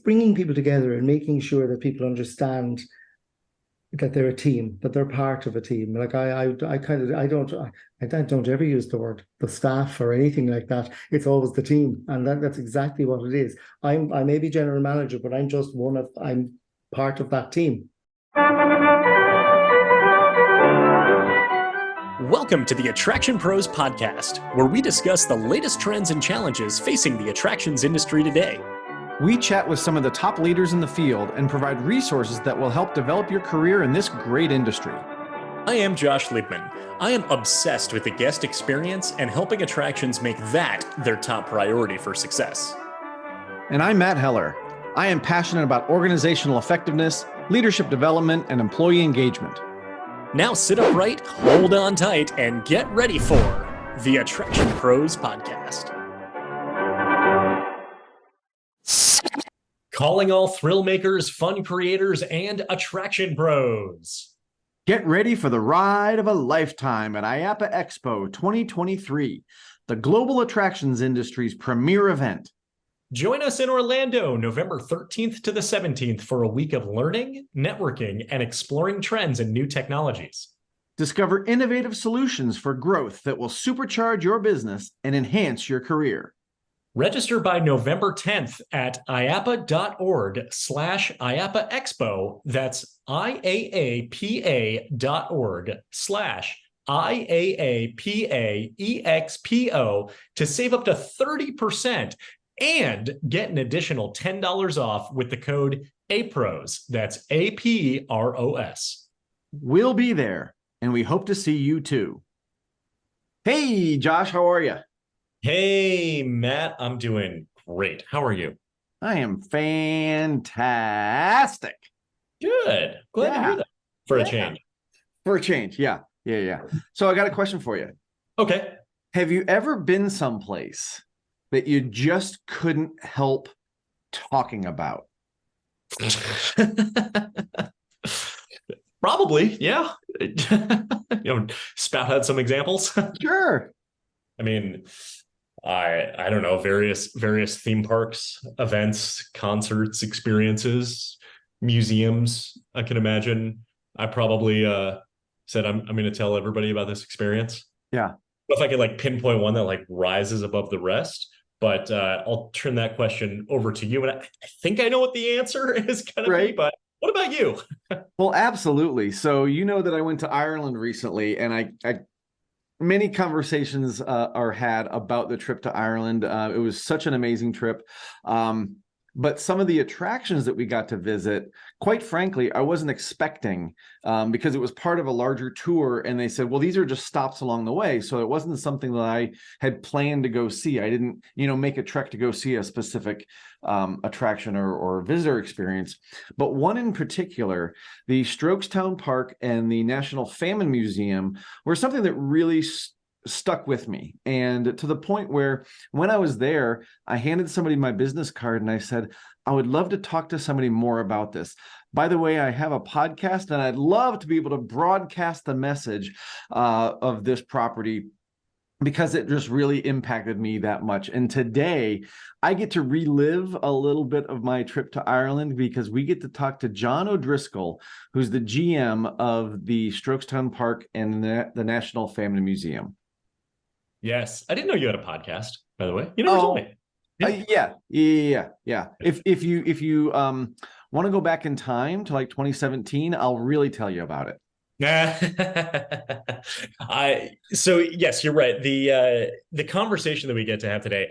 bringing people together and making sure that people understand that they're a team, that they're part of a team. Like I don't ever use the word the staff or anything like that. It's always the team, and that's exactly what it is. I may be general manager, but I'm part of that team. Welcome to the AttractionPros podcast, where we discuss the latest trends and challenges facing the attractions industry today. We chat with some of the top leaders in the field and provide resources that will help develop your career in this great industry. I am Josh Liebman. I am obsessed with the guest experience and helping attractions make that their top priority for success. And I'm Matt Heller. I am passionate about organizational effectiveness, leadership development, and employee engagement. Now sit upright, hold on tight, and get ready for the AttractionPros podcast. Calling all thrill makers, fun creators, and attraction pros. Get ready for the ride of a lifetime at IAAPA Expo 2023, the global attractions industry's premier event. Join us in Orlando, November 13th to the 17th for a week of learning, networking, and exploring trends and new technologies. Discover innovative solutions for growth that will supercharge your business and enhance your career. Register by November 10th at IAAPA.org/IAAPA Expo. That's IAAPA.org/IAAPA EXPO to save up to 30% and get an additional $10 off with the code APROS. That's APROS. We'll be there, and we hope to see you too. Hey, Josh, how are you? Hey, Matt, I'm doing great. How are you? I am fantastic. Good. Glad to hear that. For a change. For a change, yeah. So I got a question for you. Okay. Have you ever been someplace that you just couldn't help talking about? Probably, yeah. Spout out some examples. Sure. I mean, I don't know, various theme parks, events, concerts, experiences, museums. I can imagine I probably said I'm going to tell everybody about this experience. Yeah. If I could pinpoint one that rises above the rest, but I'll turn that question over to you. And I think I know what the answer is going to be, but what about you? Well, absolutely. So you know that I went to Ireland recently, and I many conversations are had about the trip to Ireland. It was such an amazing trip. But some of the attractions that we got to visit, quite frankly, I wasn't expecting because it was part of a larger tour. And they said, well, these are just stops along the way. So it wasn't something that I had planned to go see. I didn't, make a trek to go see a specific attraction or visitor experience. But one in particular, the Strokestown Park and the National Famine Museum were something that really stuck with me, and to the point where when I was there, I handed somebody my business card and I said, I would love to talk to somebody more about this. By the way, I have a podcast and I'd love to be able to broadcast the message of this property because it just really impacted me that much. And today I get to relive a little bit of my trip to Ireland because we get to talk to John O'Driscoll, who's the GM of the Strokestown Park and the National Famine Museum. Yes. I didn't know you had a podcast, by the way. You never told me. Yeah. If you want to go back in time to 2017, I'll really tell you about it. So yes, you're right. The conversation that we get to have today,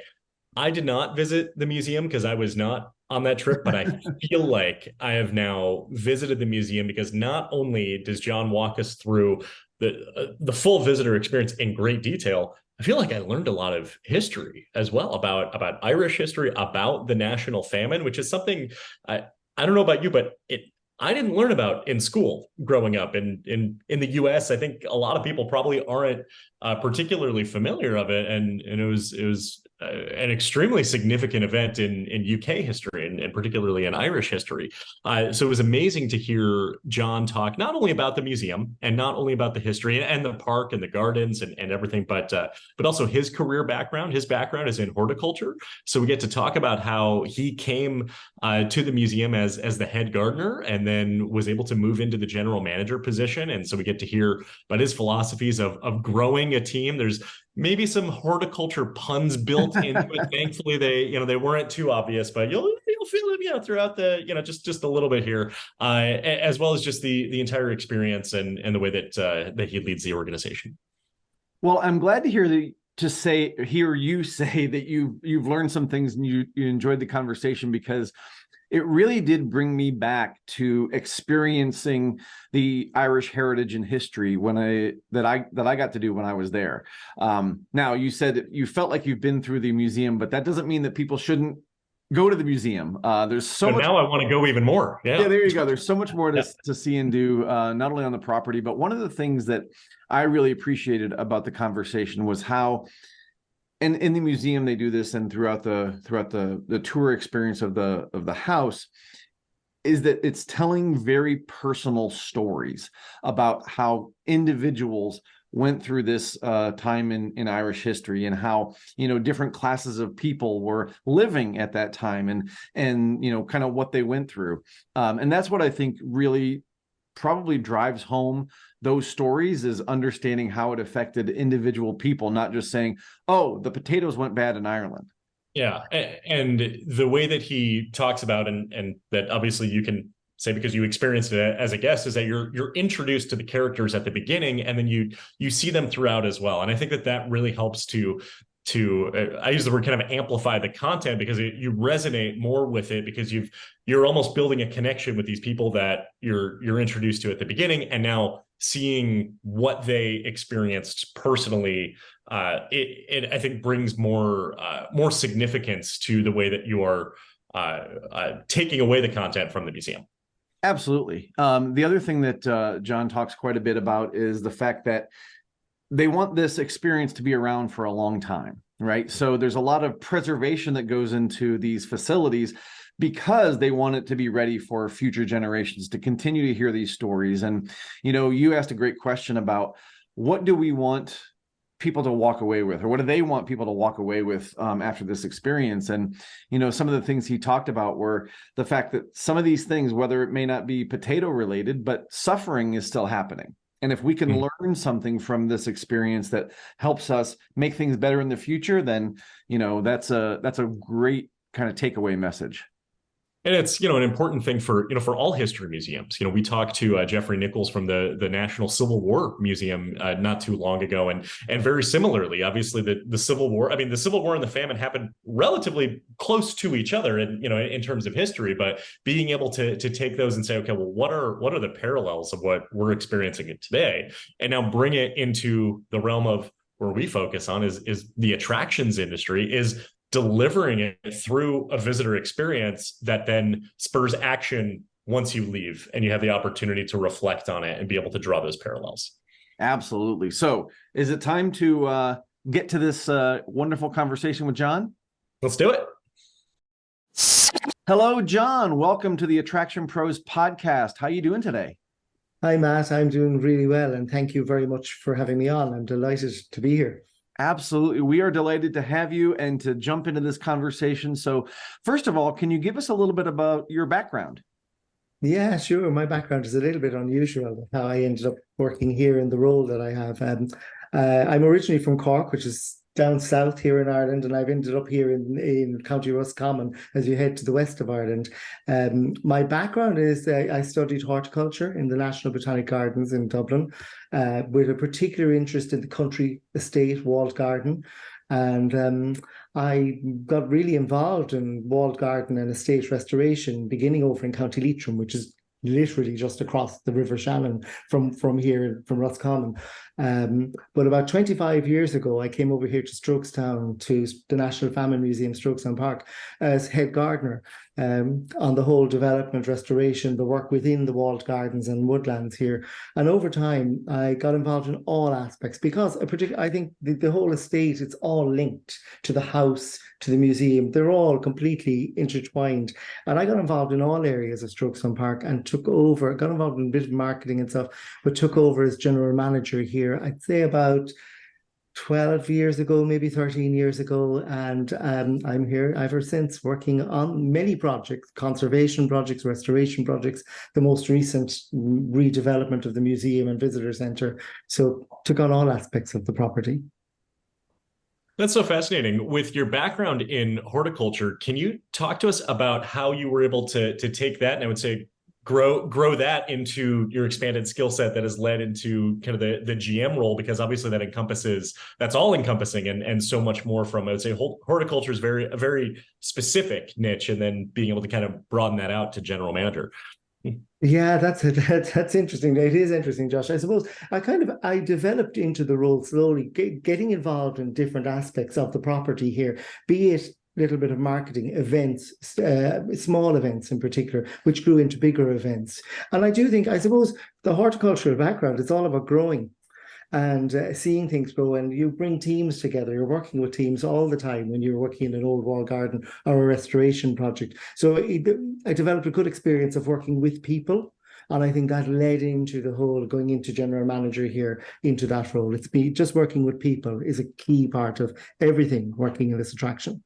I did not visit the museum because I was not on that trip, but I feel like I have now visited the museum because not only does John walk us through the full visitor experience in great detail, I feel like I learned a lot of history as well about Irish history, about the national famine, which is something I don't know about you, but I didn't learn about in school growing up in the US. I think a lot of people probably aren't particularly familiar of it. And it was an extremely significant event in UK history and particularly in Irish history. So it was amazing to hear John talk not only about the museum and not only about the history and the park and the gardens and everything, but also his career background. His background is in horticulture. So we get to talk about how he came to the museum as the head gardener and then was able to move into the general manager position. And so we get to hear about his philosophies of growing a team. There's maybe some horticulture puns built into it. Thankfully, they weren't too obvious, but you'll feel them, throughout the, just a little bit here, as well as just the entire experience and the way that he leads the organization. Well, I'm glad to hear hear you say that you've learned some things and you enjoyed the conversation, because it really did bring me back to experiencing the Irish heritage and history that I got to do when I was there. Now, you said you felt like you've been through the museum, but that doesn't mean that people shouldn't go to the museum. There's so much. Now I want to go even more. Yeah, there you go. There's so much more to see and do, not only on the property, but one of the things that I really appreciated about the conversation was how, and in the museum they do this, and throughout the tour experience of the house, is that it's telling very personal stories about how individuals went through this time in Irish history, and how different classes of people were living at that time, and kind of what they went through, and that's what I think really probably drives home those stories, is understanding how it affected individual people, not just saying, oh, the potatoes went bad in Ireland. Yeah. And the way that he talks about, and that obviously you can say because you experienced it as a guest, is that you're introduced to the characters at the beginning, and then you see them throughout as well. And I think that really helps to I use the word kind of amplify the content, because you resonate more with it, because you're almost building a connection with these people that you're introduced to at the beginning, and now seeing what they experienced personally, it I think brings more significance to the way that you are taking away the content from the museum. Absolutely. The other thing that John talks quite a bit about is the fact that they want this experience to be around for a long time, right? So there's a lot of preservation that goes into these facilities, because they want it to be ready for future generations to continue to hear these stories. And, you asked a great question about, what do we want people to walk away with, or what do they want people to walk away with after this experience? And, some of the things he talked about were the fact that some of these things, whether it may not be potato related, but suffering is still happening. And if we can learn something from this experience that helps us make things better in the future, then, that's a great kind of takeaway message. And it's, an important thing for all history museums. We talked to Jeffrey Nichols from the National Civil War Museum not too long ago. And very similarly, obviously the Civil War, the Civil War and the famine happened relatively close to each other in terms of history, but being able to take those and say, okay, well, what are the parallels of what we're experiencing today? And now bring it into the realm of where we focus on is the attractions industry, is delivering it through a visitor experience that then spurs action once you leave, and you have the opportunity to reflect on it and be able to draw those parallels. Absolutely. So is it time to get to this wonderful conversation with John? Let's do it. Hello, John. Welcome to the Attraction Pros podcast. How are you doing today? Hi, Matt. I'm doing really well, and thank you very much for having me on. I'm delighted to be here. Absolutely. We are delighted to have you and to jump into this conversation. So first of all, can you give us a little bit about your background? Yeah, sure. My background is a little bit unusual, how I ended up working here in the role that I have. I'm originally from Cork, which is down south here in Ireland, and I've ended up here in County Roscommon as you head to the west of Ireland. My background is I studied horticulture in the National Botanic Gardens in Dublin, with a particular interest in the country estate walled garden. And I got really involved in walled garden and estate restoration, beginning over in County Leitrim, which is literally just across the River Shannon from here, from Roscommon. But about 25 years ago, I came over here to Strokestown, to the National Famine Museum, Strokestown Park, as head gardener. on the whole development, restoration, the work within the walled gardens and woodlands here. And over time, I got involved in all aspects because I think the whole estate, it's all linked to the house, to the museum. They're all completely intertwined. And I got involved in all areas of Strokestown Park and got involved in a bit of marketing and stuff, but took over as general manager here, I'd say about 12 years ago, maybe 13 years ago. And I'm here ever since, working on many projects, conservation projects, restoration projects, the most recent redevelopment of the museum and visitor centre. So took on all aspects of the property. That's so fascinating. With your background in horticulture, can you talk to us about how you were able to take that, and I would say grow that into your expanded skill set that has led into kind of the GM role, because obviously that's all encompassing and so much more from, I would say, horticulture is a very specific niche, and then being able to kind of broaden that out to general manager. Yeah, that's interesting. It is interesting, Josh. I suppose I developed into the role slowly, getting involved in different aspects of the property here, be it little bit of marketing, events, small events in particular, which grew into bigger events. And I suppose the horticultural background, it's all about growing and seeing things grow, and you bring teams together. You're working with teams all the time when you're working in an old wall garden or a restoration project. So I developed a good experience of working with people. And I think that led into the whole going into general manager here, into that role. Just working with people is a key part of everything working in this attraction.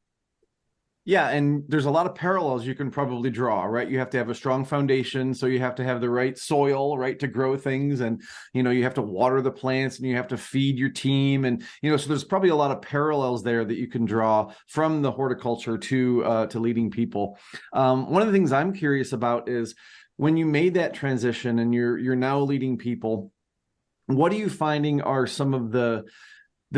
Yeah, and there's a lot of parallels you can probably draw, right? You have to have a strong foundation, so you have to have the right soil, right, to grow things, and you have to water the plants, and you have to feed your team, and so there's probably a lot of parallels there that you can draw from the horticulture to leading people. One of the things I'm curious about is when you made that transition and you're now leading people, what are you finding are some of the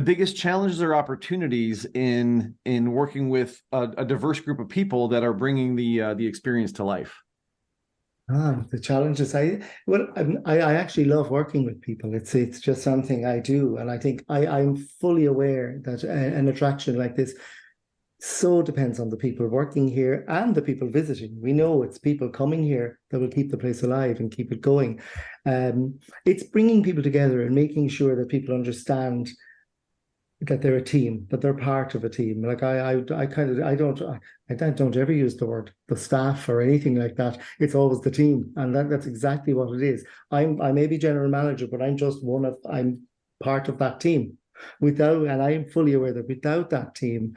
biggest challenges or opportunities in working with a diverse group of people that are bringing the experience to life? The challenges. I actually love working with people. It's just something I do, and I think I'm fully aware that an attraction like this so depends on the people working here and the people visiting. We know it's people coming here that will keep the place alive and keep it going. It's bringing people together and making sure that people understand that they're a team, that they're part of a team. Like I don't ever use the word the staff or anything like that. It's always the team, and that's exactly what it is. I may be general manager, but I'm part of that team. And I'm fully aware that without that team,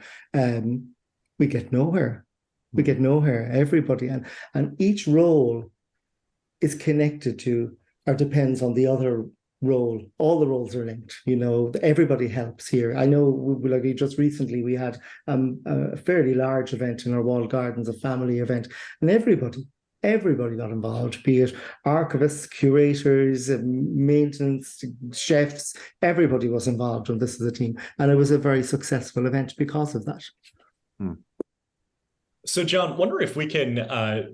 we get nowhere. We get nowhere. Everybody and each role is connected to or depends on the other role. All the roles are linked. Everybody helps here. I know, like just recently, we had a fairly large event in our walled gardens, a family event, and everybody got involved, be it archivists, curators, maintenance, chefs. Everybody was involved, and this is a team, and it was a very successful event because of that. So, John, wonder if we can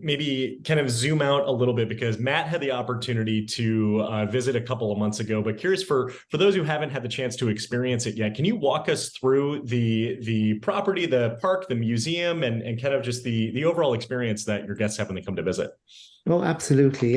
maybe kind of zoom out a little bit, because Matt had the opportunity to visit a couple of months ago, but curious for those who haven't had the chance to experience it yet, can you walk us through the property, the park, the museum, and kind of just the overall experience that your guests have when they come to visit? Oh, absolutely.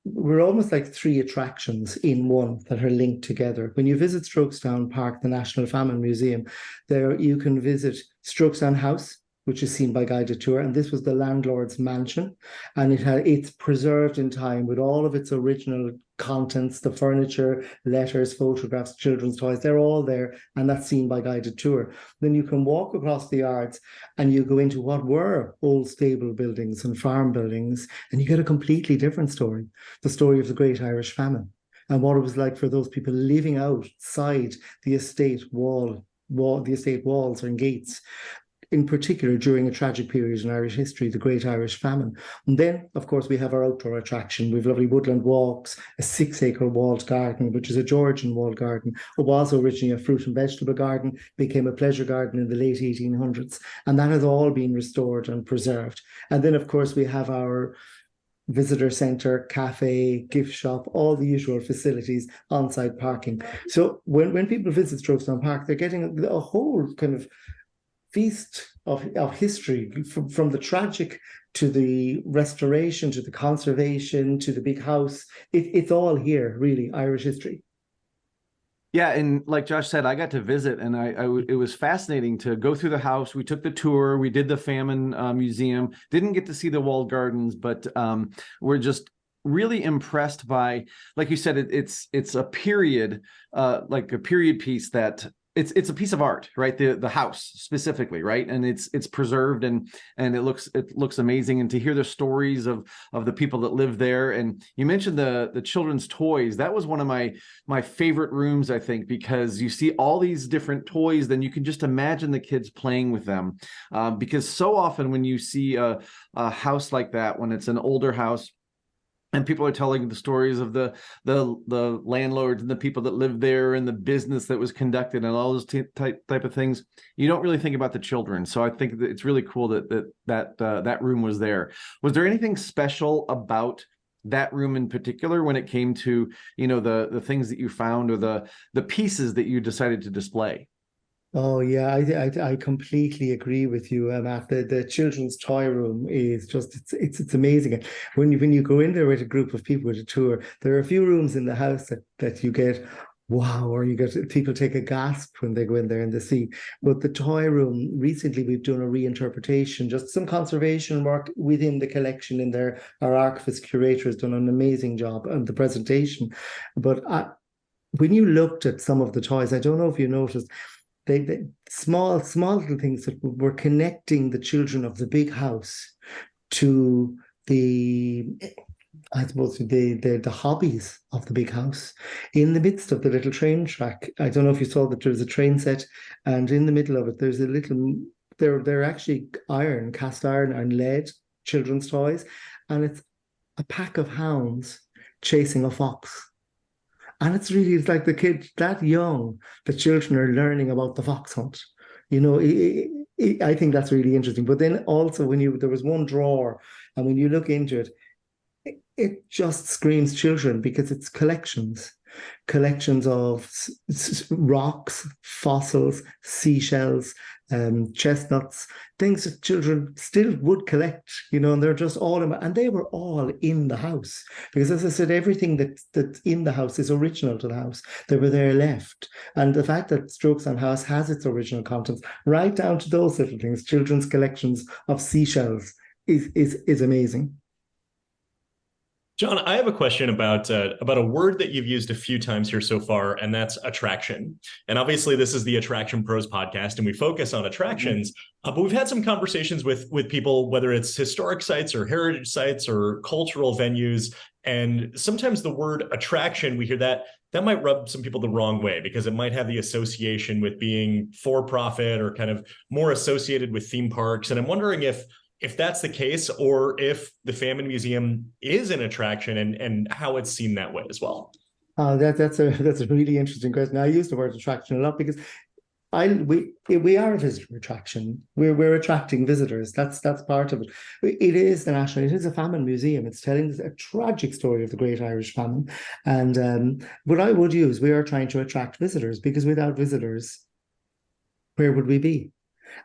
We're almost like three attractions in one that are linked together. When you visit Strokestown Park, the National Famine Museum, there you can visit Strokestown House, which is seen by guided tour, and this was the landlord's mansion, and it's preserved in time with all of its original contents, the furniture, letters, photographs, children's toys, they're all there, and that's seen by guided tour. Then you can walk across the yards and you go into what were old stable buildings and farm buildings, and you get a completely different story, the story of the Great Irish Famine and what it was like for those people living outside the estate the estate walls and gates, in particular during a tragic period in Irish history, the Great Irish Famine. And then, of course, we have our outdoor attraction. We have lovely woodland walks, a 6-acre walled garden, which is a Georgian walled garden. It was originally a fruit and vegetable garden, became a pleasure garden in the late 1800s. And that has all been restored and preserved. And then, of course, we have our visitor centre, cafe, gift shop, all the usual facilities, on-site parking. So when people visit Strokestown Park, they're getting a whole kind of feast of history, from the tragic to the restoration to the conservation to the big house. It's all here, really, Irish history. Yeah, and like Josh said, I got to visit, and it was fascinating to go through the house. We took the tour, we did the Famine Museum. Didn't get to see the walled gardens, but we're just really impressed by, like you said, it's a period, like a period piece that it's a piece of art, right? The house specifically, right? And it's preserved and it looks amazing. And to hear the stories of the people that live there. And you mentioned the children's toys. That was one of my favorite rooms, I think, because you see all these different toys, then you can just imagine the kids playing with them. Because so often when you see a house like that, when it's an older house, and people are telling the stories of the landlords and the people that lived there and the business that was conducted and all those type of things, you don't really think about the children. So I think that it's really cool that room was there. Was there anything special about that room in particular when it came to, the things that you found or the pieces that you decided to display? Oh yeah, I completely agree with you, Matt. The children's toy room is just it's amazing. And when you go in there with a group of people with a tour, there are a few rooms in the house that you get wow, or you get people take a gasp when they go in there and they see. But the toy room, recently we've done a reinterpretation, just some conservation work within the collection in there. Our archivist curator has done an amazing job on the presentation. But when you looked at some of the toys, I don't know if you noticed. They small little things that were connecting the children of the big house to I suppose the hobbies of the big house in the midst of the little train track. I don't know if you saw that there's a train set, and in the middle of it there's a little. They're actually cast iron and lead children's toys, and it's a pack of hounds chasing a fox. And it's like the kids that young, the children are learning about the fox hunt. I think that's really interesting. But then also there was one drawer, and when you look into it, it just screams children because it's collections of rocks, fossils, seashells, chestnuts, things that children still would collect, and they're just and they were all in the house because, as I said, everything that's in the house is original to the house. They were there left, and the fact that Strokestown House has its original contents, right down to those little things, children's collections of seashells, is amazing. John, I have a question about a word that you've used a few times here so far, and that's attraction. And obviously, this is the Attraction Pros podcast, and we focus on attractions. But we've had some conversations with people, whether it's historic sites or heritage sites or cultural venues. And sometimes the word attraction, we hear that might rub some people the wrong way because it might have the association with being for profit or kind of more associated with theme parks. And I'm wondering if that's the case, or if the Famine Museum is an attraction and how it's seen that way as well. That's a really interesting question. I use the word attraction a lot because we are a visitor attraction. We're attracting visitors. That's part of it. It is a famine museum. It's telling a tragic story of the Great Irish Famine. And what I would use, we are trying to attract visitors because without visitors, where would we be?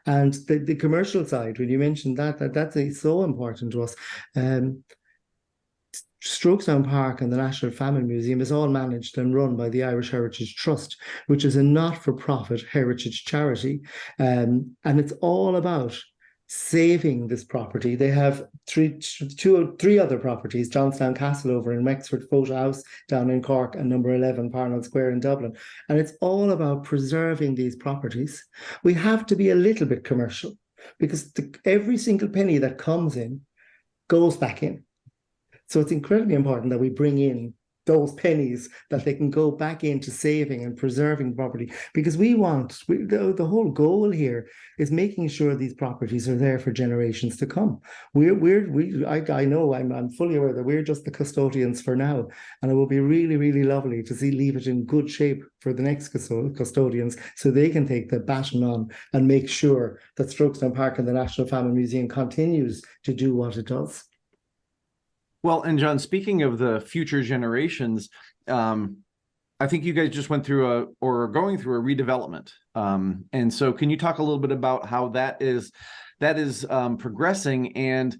And the commercial side, when you mentioned that's so important to us. Strokestown Park and the National Famine Museum is all managed and run by the Irish Heritage Trust, which is a not-for-profit heritage charity. And it's all about saving this property. They have three other properties: Johnstown Castle over in Wexford, Photo House down in Cork, and number 11 Parnell Square in Dublin. And it's all about preserving these properties. We have to be a little bit commercial because every single penny that comes in goes back in. So it's incredibly important that we bring in those pennies, that they can go back into saving and preserving property, because the whole goal here is making sure these properties are there for generations to come. I know I'm fully aware that we're just the custodians for now, and it will be really, really lovely to leave it in good shape for the next custodians, so they can take the baton on and make sure that Strokestown Park and the National Famine Museum continues to do what it does. Well, and John, speaking of the future generations, I think you guys just went through or are going through a redevelopment. And so can you talk a little bit about how that is progressing, and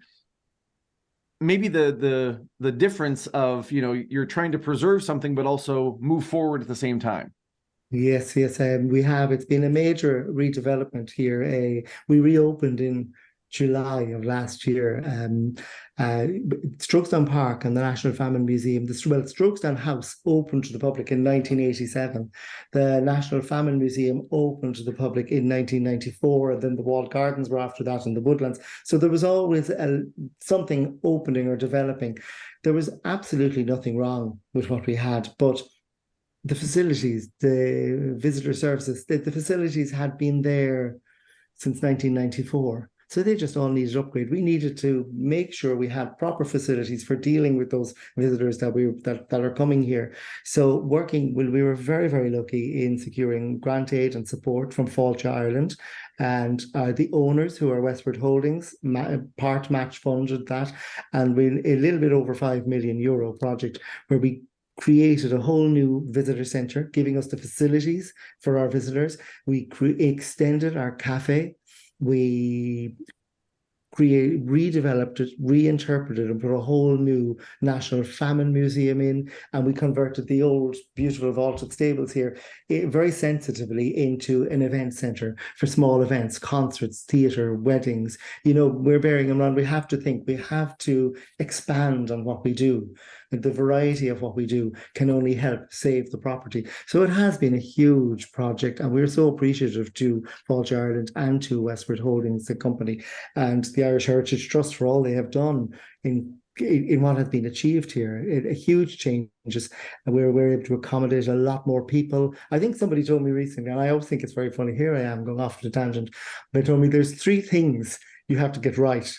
maybe the difference of, you're trying to preserve something, but also move forward at the same time? Yes, yes, we have. It's been a major redevelopment here. We reopened in July of last year. Strokestown Park and the National Famine Museum. Strokestown House opened to the public in 1987. The National Famine Museum opened to the public in 1994, and then the walled gardens were after that, and the woodlands. So there was always something opening or developing. There was absolutely nothing wrong with what we had, but the facilities, the visitor services, the facilities had been there since 1994. So they just all needed upgrade. We needed to make sure we had proper facilities for dealing with those visitors that are coming here. So we were very, very lucky in securing grant aid and support from Fáilte Ireland, and the owners, who are Westward Holdings, part match funded that, and we a little bit over €5 million project where we created a whole new visitor centre, giving us the facilities for our visitors. We extended our cafe. We redeveloped it, reinterpreted, and put a whole new National Famine Museum in, and we converted the old beautiful vaulted stables here very sensitively into an event centre for small events, concerts, theatre, weddings. We're bearing in mind, we have to expand on what we do. And the variety of what we do can only help save the property. So it has been a huge project, and we're so appreciative to Fáilte Ireland and to Westward Holdings, the company, and the Irish Heritage Trust for all they have done in what has been achieved here. Huge changes, and we're able to accommodate a lot more people. I think somebody told me recently, and I always think it's very funny, here I am going off the tangent, they told me there's 3 things you have to get right,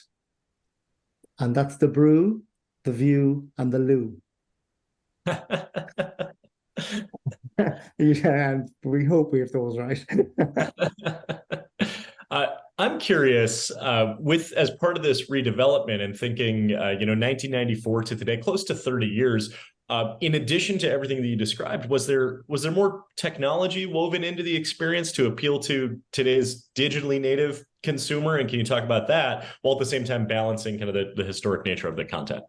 and that's the brew, the view, and the loo. And we hope we have those right. I'm curious, as part of this redevelopment and thinking, 1994 to today, close to 30 years. In addition to everything that you described, was there more technology woven into the experience to appeal to today's digitally native consumer? And can you talk about that while at the same time balancing kind of the historic nature of the content?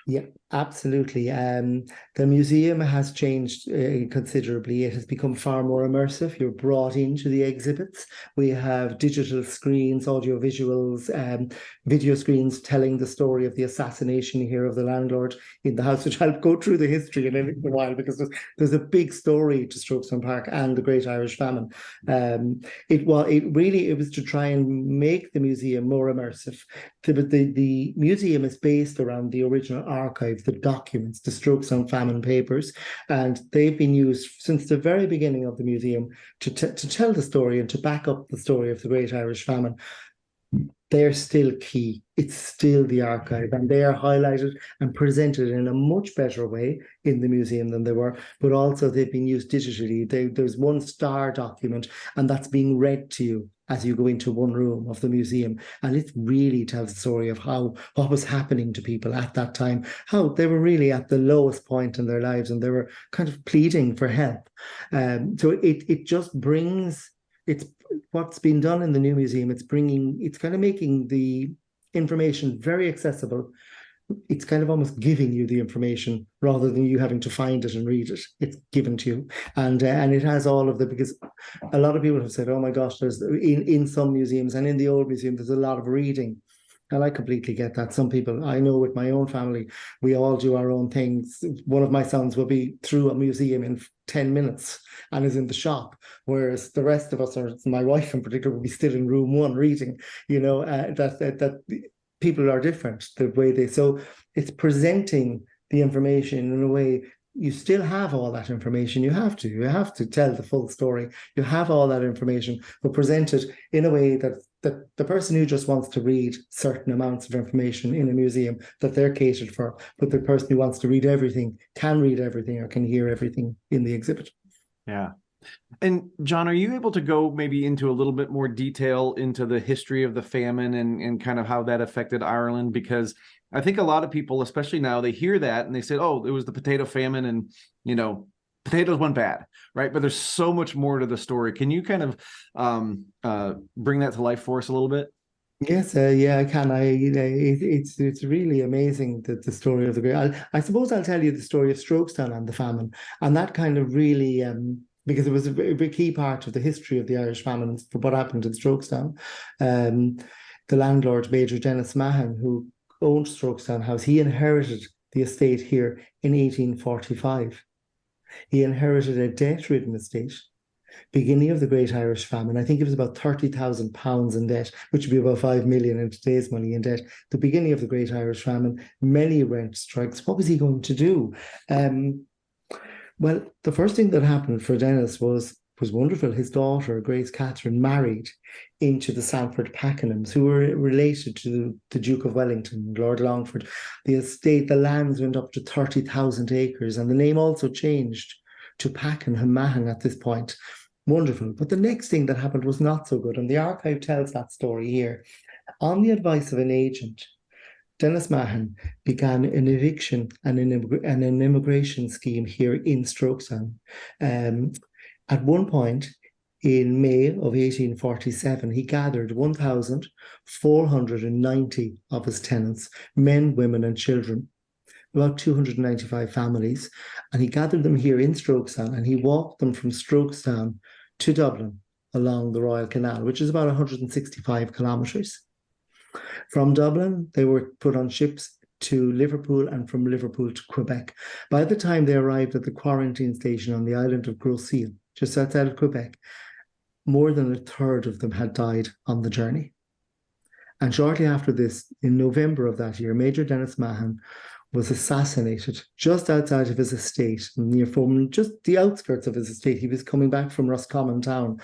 Yeah, absolutely. The museum has changed considerably. It has become far more immersive. You're brought into the exhibits. We have digital screens, audio visuals, video screens telling the story of the assassination here of the landlord in the house, which I'll go through the history in a little while, because there's a big story to Strokestown Park and the Great Irish Famine. It was to try and make the museum more immersive. The museum is based around the original archive, the documents, the Strokestown famine papers, and they've been used since the very beginning of the museum to tell the story and to back up the story of the Great Irish Famine. They're still key. It's still the archive, and they are highlighted and presented in a much better way in the museum than they were, but also they've been used digitally. There's one star document, and that's being read to you as you go into one room of the museum, and it really tells the story of what was happening to people at that time, how they were really at the lowest point in their lives, and they were kind of pleading for help. So it just brings, it's what's been done in the new museum. It's kind of making the information very accessible. It's kind of almost giving you the information rather than you having to find it and read it. It's given to you, and it has all of because a lot of people have said, "Oh my gosh, there's in some museums and in the old museum there's a lot of reading." And I completely get that. Some people, I know with my own family, we all do our own things. One of my sons will be through a museum in 10 minutes and is in the shop, whereas the rest of us, or my wife in particular, will be still in room 1 reading. That people are different the way so it's presenting the information in a way. You still have all that information. You have to tell the full story. You have all that information, but present it in a way that the person who just wants to read certain amounts of information in a museum, that they're catered for, but the person who wants to read everything can read everything or can hear everything in the exhibit. Yeah. And John, are you able to go maybe into a little bit more detail into the history of the famine and kind of how that affected Ireland? Because I think a lot of people, especially now, they hear that and they say, "Oh, it was the potato famine, and potatoes went bad, right? But there's so much more to the story. Can you kind of bring that to life for us a little bit? Yes, yeah, I can. It's really amazing that the story of the great. I suppose I'll tell you the story of Strokestown and the famine, and that kind of really because it was a very key part of the history of the Irish famine for what happened in Strokestown. The landlord Major Dennis Mahan, who owned Strokestown House, he inherited the estate here in 1845. He inherited a debt-ridden estate beginning of the Great Irish Famine. I think it was about £30,000 in debt, which would be about 5 million in today's money in debt. The beginning of the Great Irish Famine, many rent strikes. What was he going to do? Well, the first thing that happened for Dennis was wonderful. His daughter, Grace Catherine, married into the Sanford Pakenhams, who were related to the Duke of Wellington, Lord Longford. The estate, the lands went up to 30,000 acres, and the name also changed to Pakenham Mahon at this point. Wonderful. But the next thing that happened was not so good. And the archive tells that story here. On the advice of an agent, Dennis Mahan began an eviction and an immigration scheme here in Strokestown. At one point in May of 1847, he gathered 1,490 of his tenants, men, women, and children, about 295 families, and he gathered them here in Strokestown, and he walked them from Strokestown to Dublin along the Royal Canal, which is about 165 kilometres. From Dublin, they were put on ships to Liverpool, and from Liverpool to Quebec. By the time they arrived at the quarantine station on the island of Gros Isle, just outside of Quebec, more than a third of them had died on the journey. And shortly after this, in November of that year, Major Dennis Mahan was assassinated just outside of his estate, near from just the outskirts of his estate. He was coming back from Roscommon town.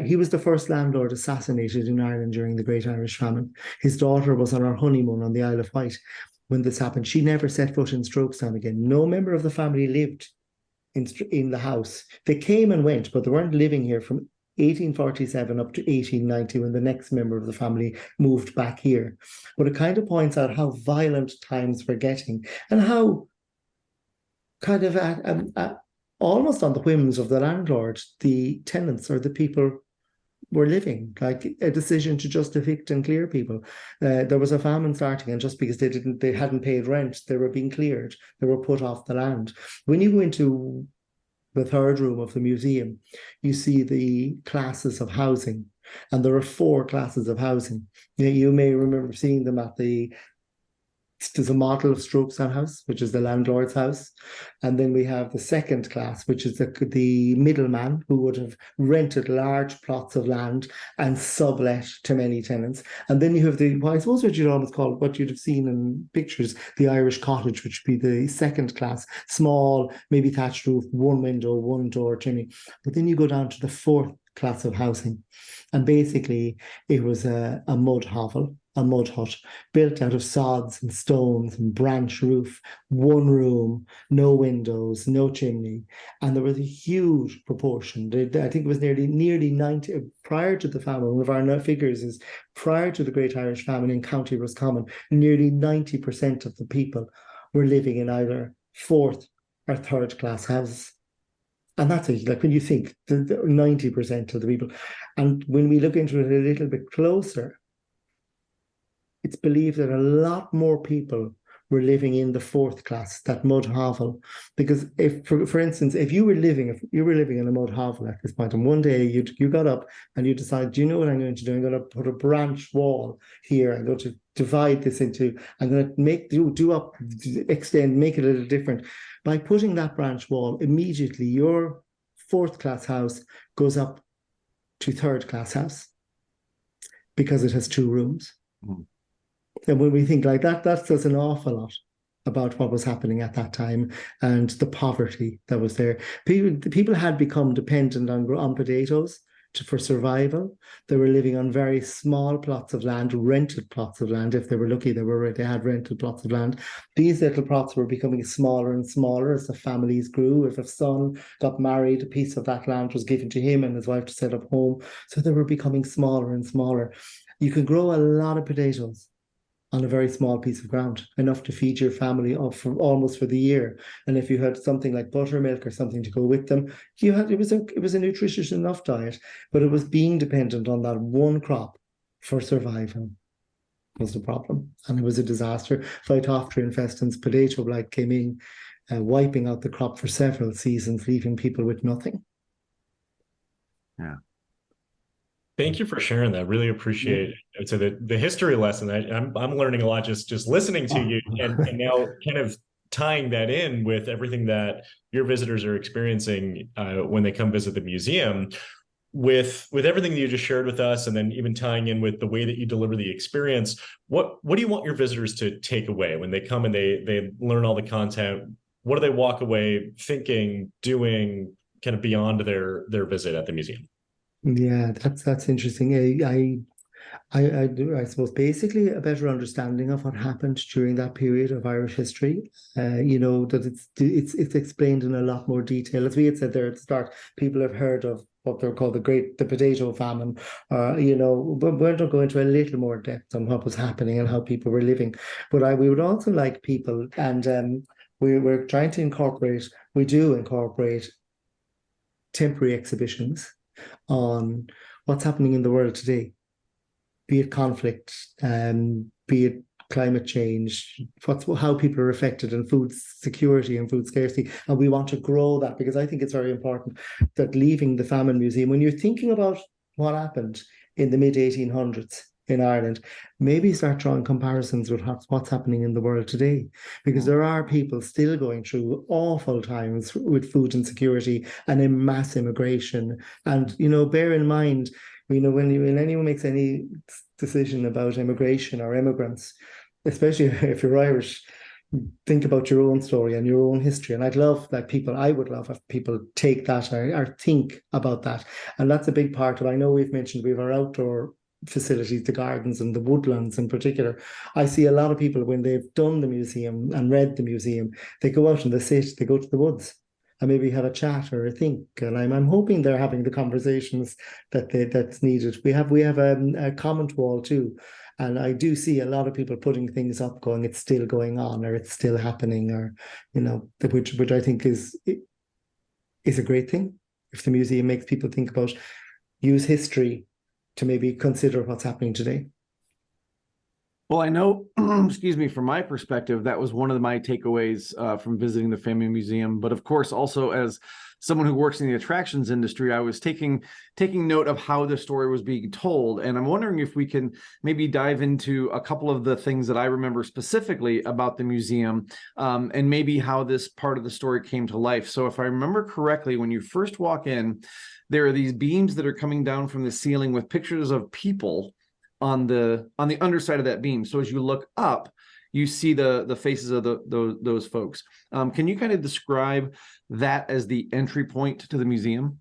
He was the first landlord assassinated in Ireland during the Great Irish Famine. His daughter was on her honeymoon on the Isle of Wight when this happened. She never set foot in Strokestown again. No member of the family lived in the house. They came and went, but they weren't living here from 1847 up to 1890 when the next member of the family moved back here. But it kind of points out how violent times were getting and how kind of almost on the whims of the landlord, the tenants or the people were living, like a decision to just evict and clear people. There was a famine starting, and just because they hadn't paid rent, they were being cleared. They were put off the land. When you go into the third room of the museum, you see the classes of housing, and there are 4 classes of housing. You may remember seeing them at there's a model of Strokestown House, which is the landlord's house. And then we have the second class, which is the middleman who would have rented large plots of land and sublet to many tenants. And then you have I suppose what you'd almost call, what you'd have seen in pictures, the Irish cottage, which would be the second class, small, maybe thatched roof, 1 window, 1 door, chimney. But then you go down to the 4th class of housing. And basically it was a mud hovel, a mud hut built out of sods and stones and branch roof, 1 room, no windows, no chimney. And there was a huge proportion. I think it was nearly 90, prior to the famine. One of our figures is prior to the Great Irish Famine in County Roscommon, nearly 90% of the people were living in either 4th or 3rd class houses. And that's like when you think the 90% of the people. And when we look into it a little bit closer, it's believed that a lot more people were living in the 4th class, that mud hovel. Because if, for instance, if you were living in a mud hovel at this point, and one day you got up and you decided, do you know what I'm going to do? I'm going to put a branch wall here. I'm going to divide this into, I'm going to make extend, make it a little different. By putting that branch wall, immediately your 4th class house goes up to 3rd class house because it has 2 rooms. Mm. And when we think like that, that says an awful lot about what was happening at that time and the poverty that was there. People had become dependent on potatoes for survival. They were living on very small plots of land, rented plots of land. If they were lucky, they had rented plots of land. These little plots were becoming smaller and smaller as the families grew. If a son got married, a piece of that land was given to him and his wife to set up home. So they were becoming smaller and smaller. You could grow a lot of potatoes on a very small piece of ground, enough to feed your family up for almost for the year. And if you had something like buttermilk or something to go with them, it was a nutritious enough diet, but it was being dependent on that one crop for survival was the problem. And it was a disaster. Phytophthora infestans, potato blight came in, wiping out the crop for several seasons, leaving people with nothing. Yeah. Thank you for sharing that. Really appreciate it. So the history lesson, I'm learning a lot just listening to you, and now kind of tying that in with everything that your visitors are experiencing when they come visit the museum. With everything that you just shared with us, and then even tying in with the way that you deliver the experience, what do you want your visitors to take away when they come and they learn all the content? What do they walk away thinking, doing, kind of beyond their visit at the museum? Yeah, that's interesting. I suppose basically a better understanding of what happened during that period of Irish history. That it's explained in a lot more detail. As we had said there at the start, people have heard of what they're called the potato famine. But we're going to go into a little more depth on what was happening and how people were living. But we would also like people, and we're trying to incorporate. We do incorporate temporary exhibitions on what's happening in the world today, be it conflict, be it climate change, how people are affected, and food security and food scarcity. And we want to grow that, because I think it's very important that leaving the Famine Museum, when you're thinking about what happened in the mid-1800s in Ireland, maybe start drawing comparisons with what's happening in the world today, because there are people still going through awful times with food insecurity and in mass immigration. And, bear in mind, when anyone makes any decision about immigration or immigrants, especially if you're Irish, think about your own story and your own history. And I would love if people take that or think about that. And that's a big part of, I know we've mentioned we have our outdoor facilities, the gardens and the woodlands in particular. I see a lot of people, when they've done the museum and read the museum, they go out and they go to the woods and maybe have a chat or a think. And I'm hoping they're having the conversations that's needed. We have a comment wall too. And I do see a lot of people putting things up going, it's still going on, or it's still happening, or, which I think is a great thing. If the museum makes people think about, use history to maybe consider what's happening today. Well, I know, excuse me, from my perspective, that was one of my takeaways from visiting the Famine Museum. But of course, also as someone who works in the attractions industry, I was taking note of how the story was being told. And I'm wondering if we can maybe dive into a couple of the things that I remember specifically about the museum, and maybe how this part of the story came to life. So if I remember correctly, when you first walk in, there are these beams that are coming down from the ceiling with pictures of people on the underside of that beam. So as you look up, you see the faces of those folks. Can you kind of describe that as the entry point to the museum?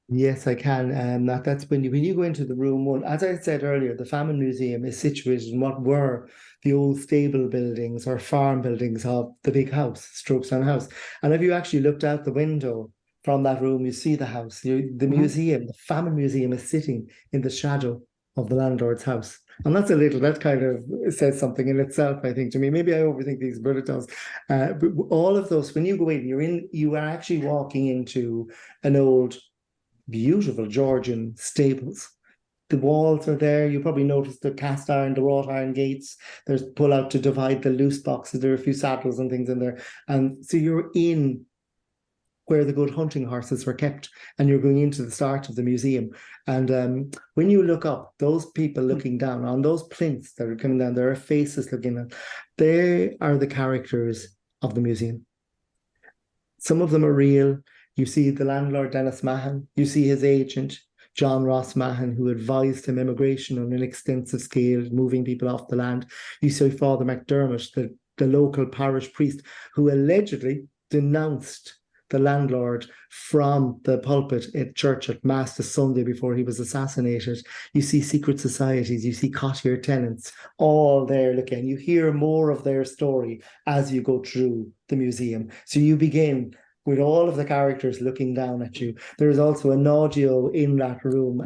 Yes, I can. That's when you go into the room one. As I said earlier, the Famine Museum is situated in what were the old stable buildings or farm buildings of the big house, Strokestown House. And if you actually looked out the window from that room, you see the house. The museum, the Famine Museum, is sitting in the shadow of the landlord's house. And that kind of says something in itself, I think, to me. Maybe I overthink these, but it does. But all of those, when you go in, you are actually walking into an old, beautiful Georgian stables. The walls are there. You probably noticed the cast iron, the wrought iron gates. There's pull out to divide the loose boxes. There are a few saddles and things in there. And so you're in where the good hunting horses were kept, and you're going into the start of the museum. And when you look up, those people looking down on those plinths that are coming down, there are faces looking at. They are the characters of the museum. Some of them are real. You see the landlord, Dennis Mahan. You see his agent, John Ross Mahan, who advised him immigration on an extensive scale, moving people off the land. You see Father McDermott, the local parish priest, who allegedly denounced the landlord from the pulpit at church at Mass the Sunday before he was assassinated. You see secret societies, you see cottier tenants, all there looking. You hear more of their story as you go through the museum. So you begin with all of the characters looking down at you. There is also an audio in that room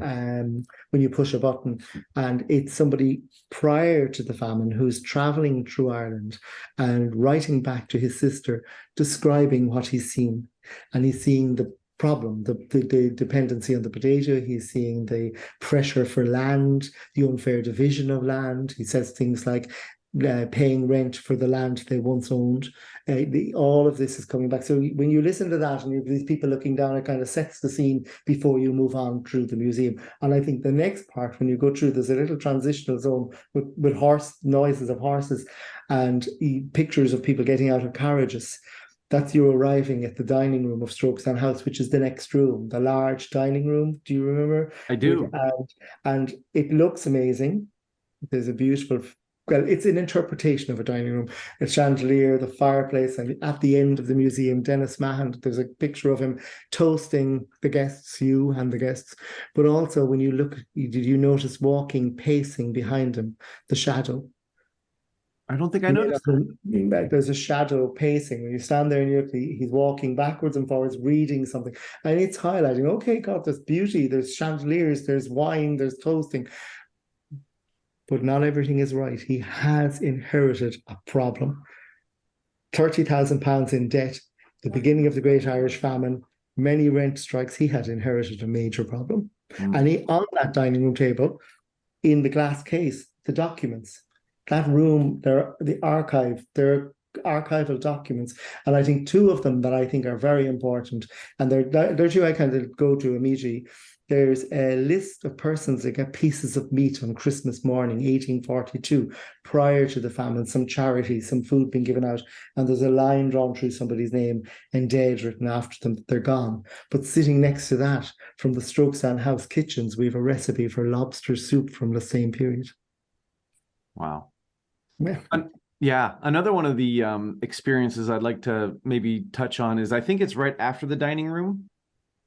when you push a button, and it's somebody prior to the famine who's traveling through Ireland and writing back to his sister, describing what he's seen. And he's seeing the problem, the dependency on the potato. He's seeing the pressure for land, the unfair division of land. He says things like paying rent for the land they once owned. All of this is coming back. So when you listen to that and you have these people looking down, it kind of sets the scene before you move on through the museum. And I think the next part, when you go through, there's a little transitional zone with horse noises of horses and pictures of people getting out of carriages. That's you arriving at the dining room of Strokestown House, which is the next room, the large dining room. Do you remember? I do. And it looks amazing. There's a beautiful, well, it's an interpretation of a dining room. A chandelier, the fireplace, and at the end of the museum, Dennis Mahan, there's a picture of him toasting the guests, you and the guests. But also when you look, did you notice walking, pacing behind him, the shadow? I don't think I noticed that. There's a shadow pacing. When you stand there and you look, he's walking backwards and forwards, reading something. And it's highlighting, okay, God, there's beauty, there's chandeliers, there's wine, there's toasting. But not everything is right. He has inherited a problem. £30,000 in debt, the beginning of the Great Irish Famine, many rent strikes. He had inherited a major problem. And on that dining room table, in the glass case, the documents. That room, there are archival documents, and I think two of them that I think are very important, and they're two I kind of go to immediately. There's a list of persons that get pieces of meat on Christmas morning, 1842, prior to the famine, some charity, some food being given out, and there's a line drawn through somebody's name and dead written after them that they're gone. But sitting next to that, from the Strokestown House kitchens, we have a recipe for lobster soup from the same period. Wow. Yeah. Yeah. Another one of the experiences I'd like to maybe touch on is I think it's right after the dining room.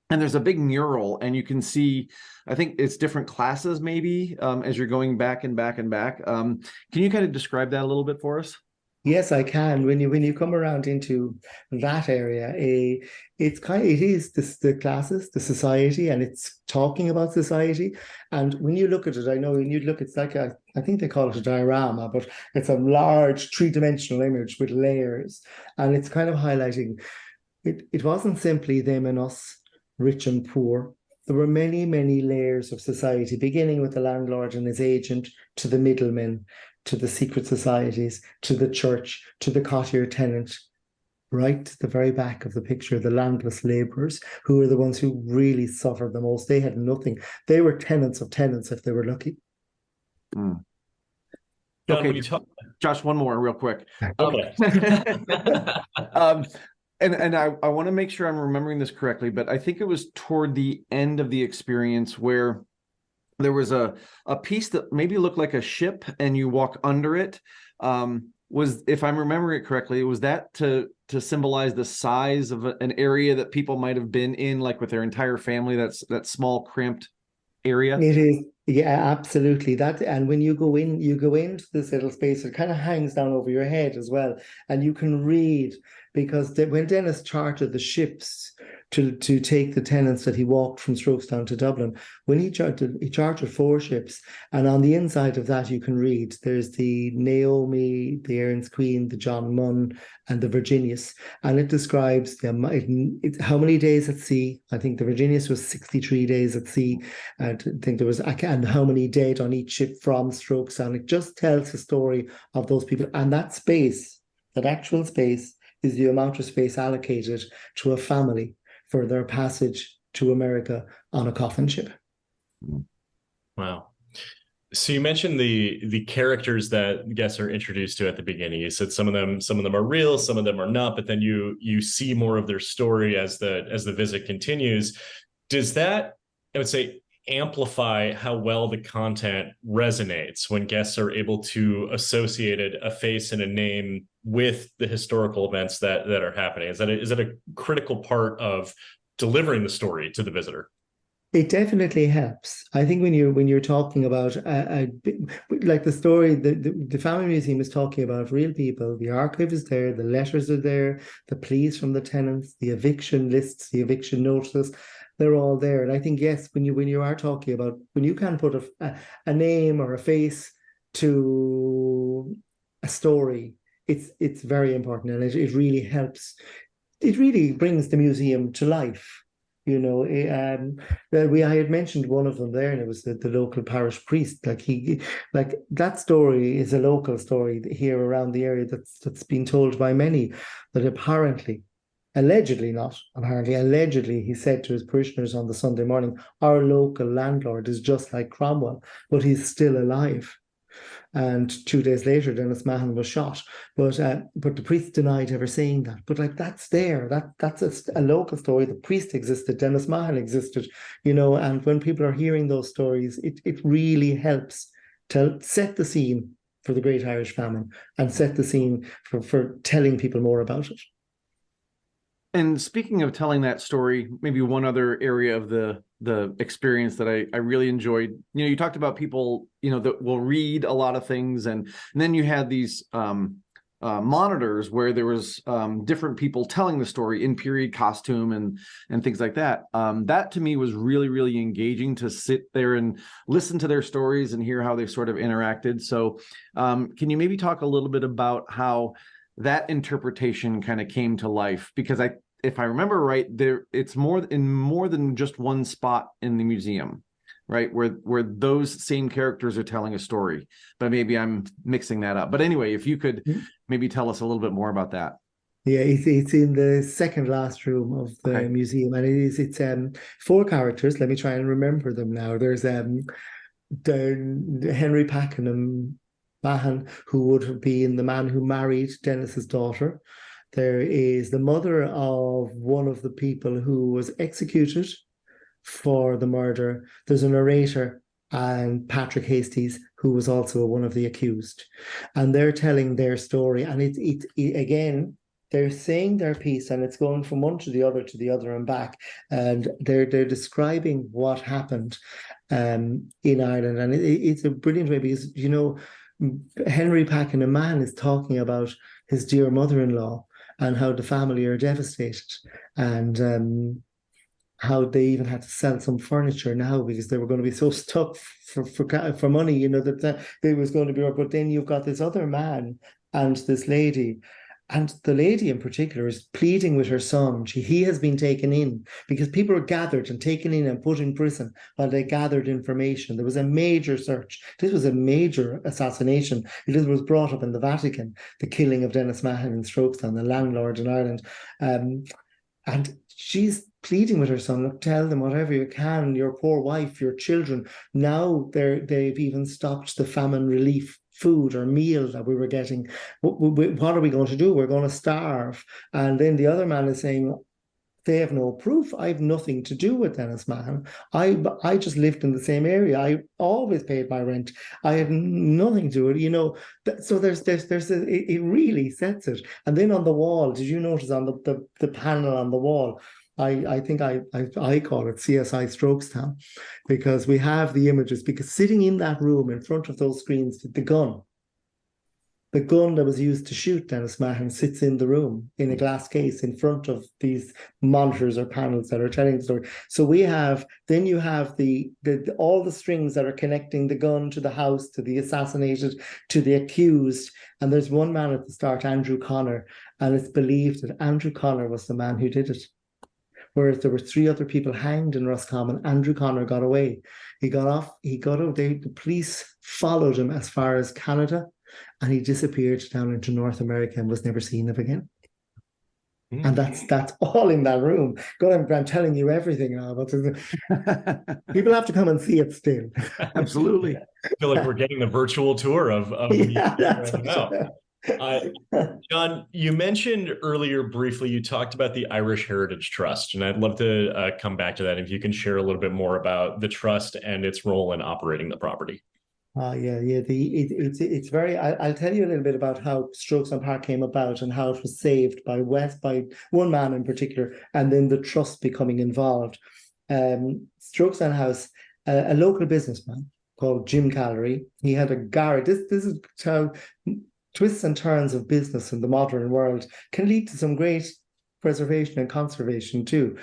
And there's a big mural, and you can see, I think it's different classes maybe as you're going back and back and back. Can you kind of describe that a little bit for us? Yes, I can. When you come around into that area, it is the classes, the society, and it's talking about society. And when you look at it, I know when you look, it's like I think they call it a diorama, but it's a large three-dimensional image with layers, and it's kind of highlighting it wasn't simply them and us, rich and poor. There were many, many layers of society, beginning with the landlord and his agent, to the middlemen, to the secret societies, to the church, to the cottier tenant, right to the very back of the picture, the landless labourers, who were the ones who really suffered the most. They had nothing. They were tenants of tenants if they were lucky. Mm. John, Okay, when you talk, Josh, one more real quick. okay. And I want to make sure I'm remembering this correctly, but I think it was toward the end of the experience where there was a piece that maybe looked like a ship and you walk under it. Was, if I'm remembering it correctly, was that to symbolize the size of an area that people might have been in, like with their entire family, that small cramped area? It is, yeah, absolutely. That, and when you go into this little space, it kind of hangs down over your head as well, and you can read, because when Dennis chartered the ships to take the tenants that he walked from Strokestown to Dublin, when he chartered 4 ships, and on the inside of that you can read, there's the Naomi, the Erin's Queen, the John Munn, and the Virginius, and it describes how many days at sea. I think the Virginius was 63 days at sea, and I think there was, and how many dead on each ship from Strokestown. It just tells the story of those people, and that space, that actual space, is the amount of space allocated to a family for their passage to America on a coffin ship. Wow. So you mentioned the characters that guests are introduced to at the beginning. You said some of them are real, some of them are not, but then you see more of their story as the visit continues. Does that, I would say, amplify how well the content resonates when guests are able to associate a face and a name with the historical events that are happening? Is that a critical part of delivering the story to the visitor? It definitely helps. I think when you're talking about like the story, the Famine Museum is talking about real people. The archive is there, the letters are there, the pleas from the tenants, the eviction lists, the eviction notices, they're all there. And I think yes, when you are talking about when you can put a name or a face to a story, it's very important, and it really helps. It really brings the museum to life. You know, I had mentioned one of them there, and it was the local parish priest. Like that story is a local story here around the area that's been told by many. That allegedly, he said to his parishioners on the Sunday morning, "Our local landlord is just like Cromwell, but he's still alive." And 2 days later, Dennis Mahon was shot. But the priest denied ever saying that. But like that's there. That's a local story. The priest existed. Dennis Mahon existed. You know, and when people are hearing those stories, it really helps to set the scene for the Great Irish Famine and set the scene for telling people more about it. And speaking of telling that story, maybe one other area of the experience that I really enjoyed, you know, you talked about people, you know, that will read a lot of things, and then you had these monitors where there was different people telling the story in period costume and things like that. That to me was really, really engaging to sit there and listen to their stories and hear how they sort of interacted. So can you maybe talk a little bit about how that interpretation kind of came to life? Because if I remember right, it's more than just one spot in the museum, right? Where those same characters are telling a story, but maybe I'm mixing that up. But anyway, if you could maybe tell us a little bit more about that. Yeah, it's in the second last room of the museum, and it's 4 characters. Let me try and remember them now. There's the Henry Pakenham Mahon, who would have been the man who married Dennis's daughter. There is the mother of one of the people who was executed for the murder. There's a narrator, and Patrick Hastings, who was also one of the accused. And they're telling their story. And it again, they're saying their piece, and it's going from one to the other and back. And they're describing what happened in Ireland. And it's a brilliant way, because, you know, Henry Pakenham Mahon is talking about his dear mother-in-law and how the family are devastated, and how they even had to sell some furniture now because they were going to be so stuck for money, you know, that they was going to be. But then you've got this other man and this lady. And the lady in particular is pleading with her son. He has been taken in because people were gathered and taken in and put in prison while they gathered information. There was a major search. This was a major assassination. It was brought up in the Vatican, the killing of Dennis Mahon in Strokestown, the landlord in Ireland. And she's pleading with her son, look, tell them whatever you can, your poor wife, your children. Now they've even stopped the famine relief food or meal that we were getting. What are we going to do? We're going to starve. And then the other man is saying, they have no proof. I have nothing to do with Dennis Mahon. I just lived in the same area. I always paid my rent. I had nothing to do with it, you know. So it really sets it. And then on the wall, did you notice on the panel on the wall? I think I call it CSI Strokestown, because we have the images, because sitting in that room in front of those screens, the gun that was used to shoot Dennis Mahon sits in the room in a glass case in front of these monitors or panels that are telling the story. So you have the all the strings that are connecting the gun to the house, to the assassinated, to the accused. And there's one man at the start, Andrew Connor, and it's believed that Andrew Connor was the man who did it. Whereas there were 3 other people hanged in Roscommon, Andrew Connor got away. He got off. The police followed him as far as Canada, and he disappeared down into North America and was never seen of again. And that's all in that room. God, I'm telling you everything now. But people have to come and see it still. Absolutely. I feel like we're getting the virtual tour of right now. John, you mentioned earlier briefly, you talked about the Irish Heritage Trust, and I'd love to come back to that if you can share a little bit more about the trust and its role in operating the property. It's very. I'll tell you a little bit about how Strokestown Park came about and how it was saved by one man in particular, and then the trust becoming involved. Strokestown House, a local businessman called Jim Callery. He had a garage. This is how twists and turns of business in the modern world can lead to some great preservation and conservation too.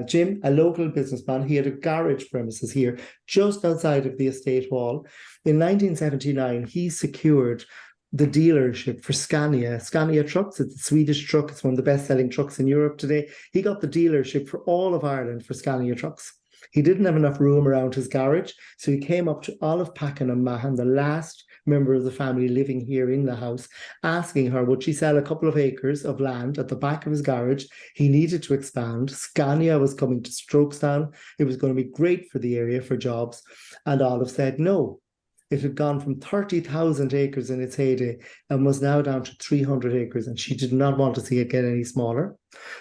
Jim, a local businessman, he had a garage premises here just outside of the estate wall. In 1979, he secured the dealership for Scania trucks. It's a Swedish truck. It's one of the best-selling trucks in Europe today. He got the dealership for all of Ireland for Scania trucks. He didn't have enough room around his garage, so he came up to Olive Packin and Mahan, the last member of the family living here in the house, asking her would she sell a couple of acres of land at the back of his garage. He needed to expand. Scania was coming to Strokestown. It was going to be great for the area for jobs. And Olive said no. It had gone from 30,000 acres in its heyday and was now down to 300 acres, and she did not want to see it get any smaller.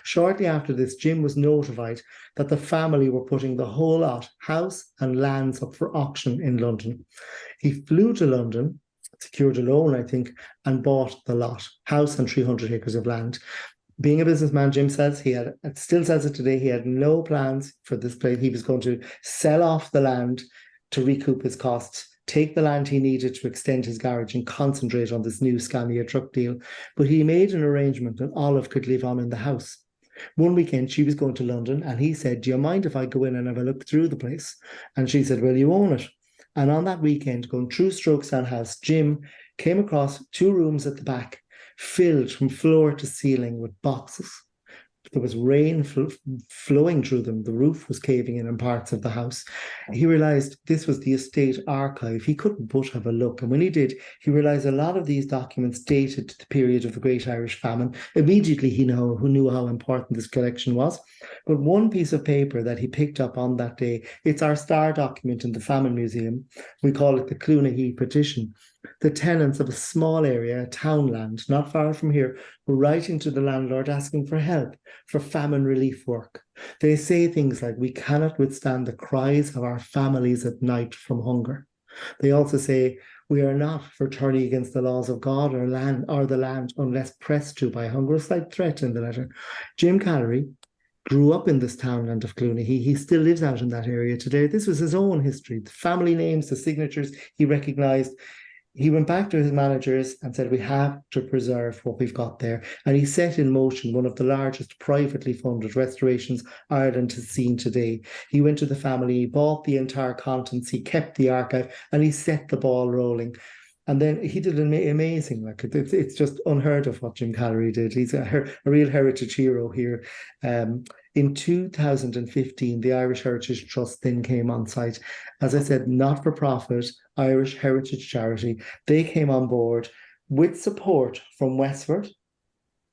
Shortly after this, Jim was notified that the family were putting the whole lot, house and lands, up for auction in London. He flew to London, secured a loan, I think, and bought the lot, house and 300 acres of land. Being a businessman, Jim says, still says it today, he had no plans for this place. He was going to sell off the land to recoup his costs, take the land he needed to extend his garage and concentrate on this new Scania truck deal. But he made an arrangement that Olive could live on in the house. One weekend, she was going to London and he said, do you mind if I go in and have a look through the place? And she said, well, you own it. And on that weekend, going through Strokestown House, Jim came across 2 rooms at the back, filled from floor to ceiling with boxes. There was rain flowing through them. The roof was caving in parts of the house. He realized this was the estate archive. He couldn't but have a look. And when he did, he realized a lot of these documents dated to the period of the Great Irish Famine. Immediately, he knew how important this collection was. But one piece of paper that he picked up on that day, it's our star document in the Famine Museum. We call it the Cloonahy Petition. The tenants of a small area, a townland, not far from here, were writing to the landlord asking for help for famine relief work. They say things like, we cannot withstand the cries of our families at night from hunger. They also say, we are not for turning against the laws of God or the land unless pressed to by hunger. A slight threat in the letter. Jim Callery grew up in this townland of Cloonahy. He still lives out in that area today. This was his own history. The family names, the signatures he recognised. He went back to his managers and said, we have to preserve what we've got there. And he set in motion one of the largest privately funded restorations Ireland has seen today. He went to the family, he bought the entire contents, he kept the archive, and he set the ball rolling. And then he did amazing. Like it's just unheard of what Jim Callery did. He's a real heritage hero here. In 2015, the Irish Heritage Trust then came on site. As I said, not-for-profit Irish heritage charity. They came on board with support from Westford,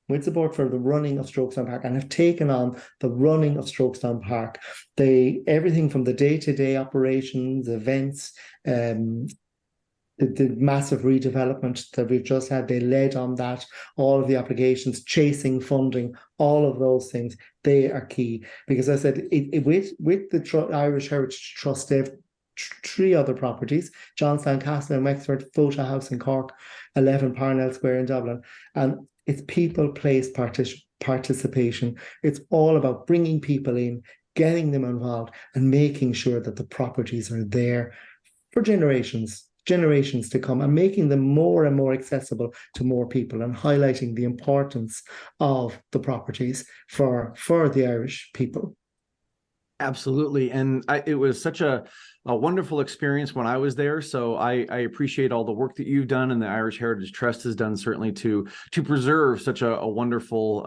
with support for the running of Strokestown Park, and have taken on the running of Strokestown Park. Everything from the day-to-day operations, events, the massive redevelopment that we've just had, they led on that, all of the applications, chasing funding, all of those things, they are key. Because I said, with the Irish Heritage Trust, they have 3 other properties, Johnstown Castle in Wexford, Fota House in Cork, 11 Parnell Square in Dublin. And it's people-place participation. It's all about bringing people in, getting them involved, and making sure that the properties are there for generations to come, and making them more and more accessible to more people, and highlighting the importance of the properties for the Irish people. Absolutely. And it was such a wonderful experience when I was there. So I appreciate all the work that you've done, and the Irish Heritage Trust has done, certainly to preserve such a wonderful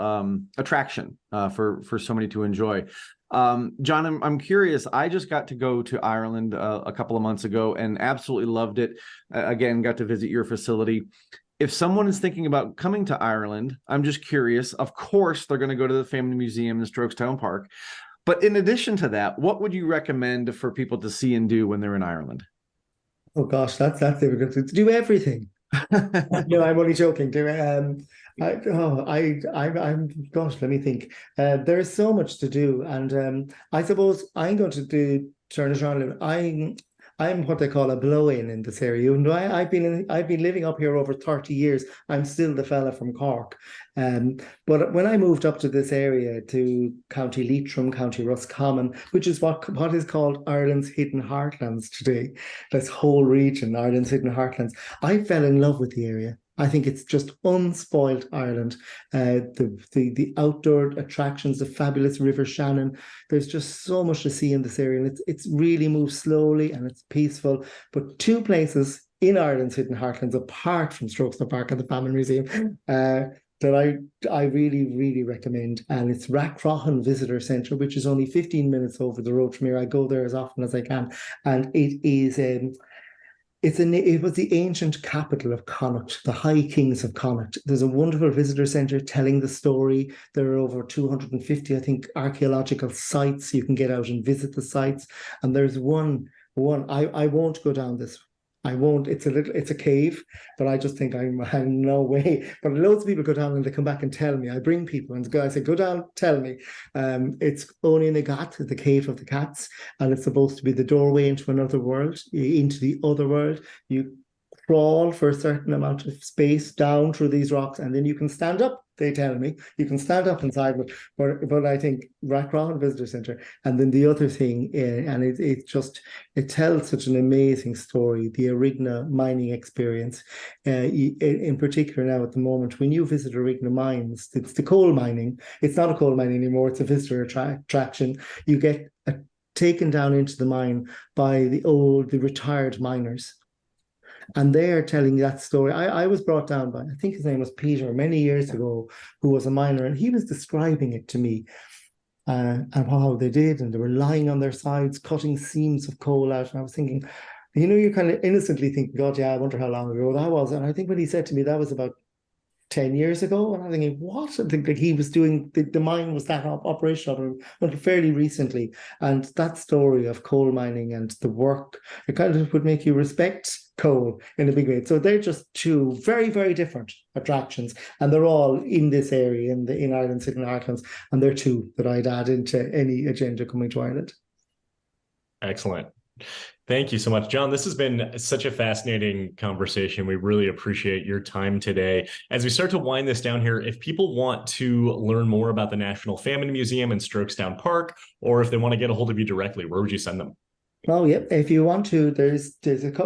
attraction for so many to enjoy. John, I'm curious. I just got to go to Ireland a couple of months ago and absolutely loved it. Again, got to visit your facility. If someone is thinking about coming to Ireland, I'm just curious. Of course, they're going to go to the Famine Museum in Strokestown Park. But in addition to that, what would you recommend for people to see and do when they're in Ireland? Oh gosh, that's difficult to do everything. No, I'm only joking. Gosh, let me think. There is so much to do, and I suppose I'm going to turn it around. I'm what they call a blow-in in this area. Even though I've been living up here over 30 years, I'm still the fella from Cork. But when I moved up to this area, to County Leitrim, County Roscommon, which is what is called Ireland's hidden heartlands today, this whole region, Ireland's hidden heartlands, I fell in love with the area. I think it's just unspoiled Ireland. The outdoor attractions, the fabulous River Shannon. There's just so much to see in this area, and it's really moves slowly and it's peaceful. But two places in Ireland's hidden heartlands, apart from Strokestown Park and the Famine Museum, that I really, really recommend. And it's Rathcrohan Visitor Centre, which is only 15 minutes over the road from here. I go there as often as I can, and it is it was the ancient capital of Connacht, the High Kings of Connacht. There's a wonderful visitor centre telling the story. There are over 250, I think, archaeological sites. You can get out and visit the sites. And there's one. I won't go down this. I won't. It's a cave, but I just think I'm no way. But loads of people go down and they come back and tell me. I bring people and I say, go down, tell me. It's only in the Gat, the cave of the cats, and it's supposed to be the doorway into another world, into the other world. You crawl for a certain amount of space down through these rocks, and then you can stand up. They tell me you can stand up inside, but I think Rathcrohan Visitor Centre, and then the other thing, and it tells such an amazing story, the Arigna mining experience, in particular now at the moment when you visit Arigna mines, it's the coal mining. It's not a coal mine anymore; it's a visitor attraction. You get taken down into the mine by the retired miners. And they are telling that story. I was brought down by, I think his name was Peter, many years ago, who was a miner, and he was describing it to me and how they did, and they were lying on their sides, cutting seams of coal out. And I was thinking, you kind of innocently think, God, yeah, I wonder how long ago that was. And I think when he said to me, that was about 10 years ago, and I'm thinking, what? I think that he was doing, the mine was that operational until fairly recently. And that story of coal mining and the work, it kind of would make you respect coal in a big way. So they're just two very, very different attractions, and they're all in this area, in Ireland's hidden heartlands, and they're two that I'd add into any agenda coming to Ireland. Excellent. Thank you so much, John. This has been such a fascinating conversation. We really appreciate your time today. As we start to wind this down here, if people want to learn more about the National Famine Museum and Strokestown Park, or if they want to get a hold of you directly, where would you send them? Oh, yeah. If you want to, there's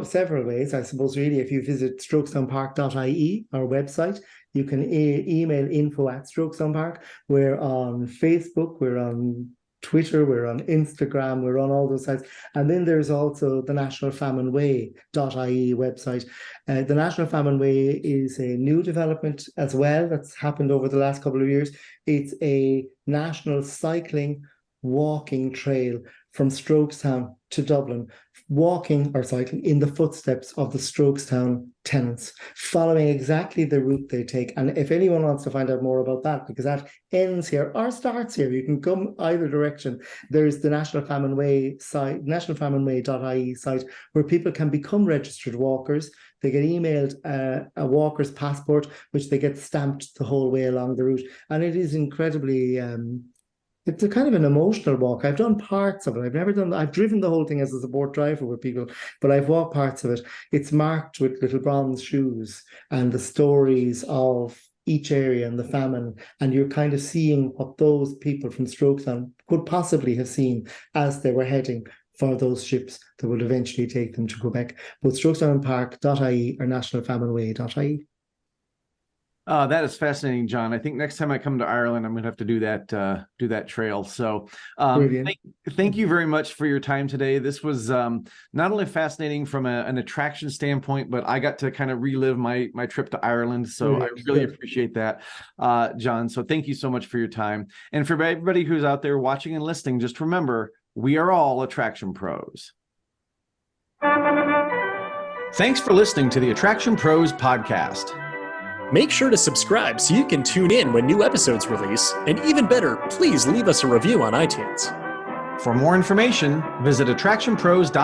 several ways, I suppose, really. If you visit strokestownpark.ie, our website, you can email info@Strokestown. We're on Facebook, we're on Twitter, we're on Instagram, we're on all those sites. And then there's also the nationalfamineWay.ie website. The National Famine Way is a new development as well that's happened over the last couple of years. It's a national cycling, walking trail from Strokestown to Dublin, walking or cycling in the footsteps of the Strokestown tenants, following exactly the route they take. And if anyone wants to find out more about that, because that ends here or starts here, you can come either direction. There's the National Famine Way site, nationalfamineWay.ie site, where people can become registered walkers. They get emailed a walker's passport, which they get stamped the whole way along the route. And it is incredibly it's a kind of an emotional walk. I've done parts of it. I've driven the whole thing as a support driver with people, but I've walked parts of it. It's marked with little bronze shoes and the stories of each area and the famine. And you're kind of seeing what those people from Strokestown could possibly have seen as they were heading for those ships that would eventually take them to Quebec. Both strokestownpark.ie or nationalfamineWay.ie. That is fascinating, John. I think next time I come to Ireland, I'm going to have to do that trail. So thank you very much for your time today. This was not only fascinating from an attraction standpoint, but I got to kind of relive my trip to Ireland. So I really appreciate that, John. So thank you so much for your time. And for everybody who's out there watching and listening, just remember, we are all Attraction Pros. Thanks for listening to the Attraction Pros podcast. Make sure to subscribe so you can tune in when new episodes release, and even better, please leave us a review on iTunes. For more information, visit attractionpros.com.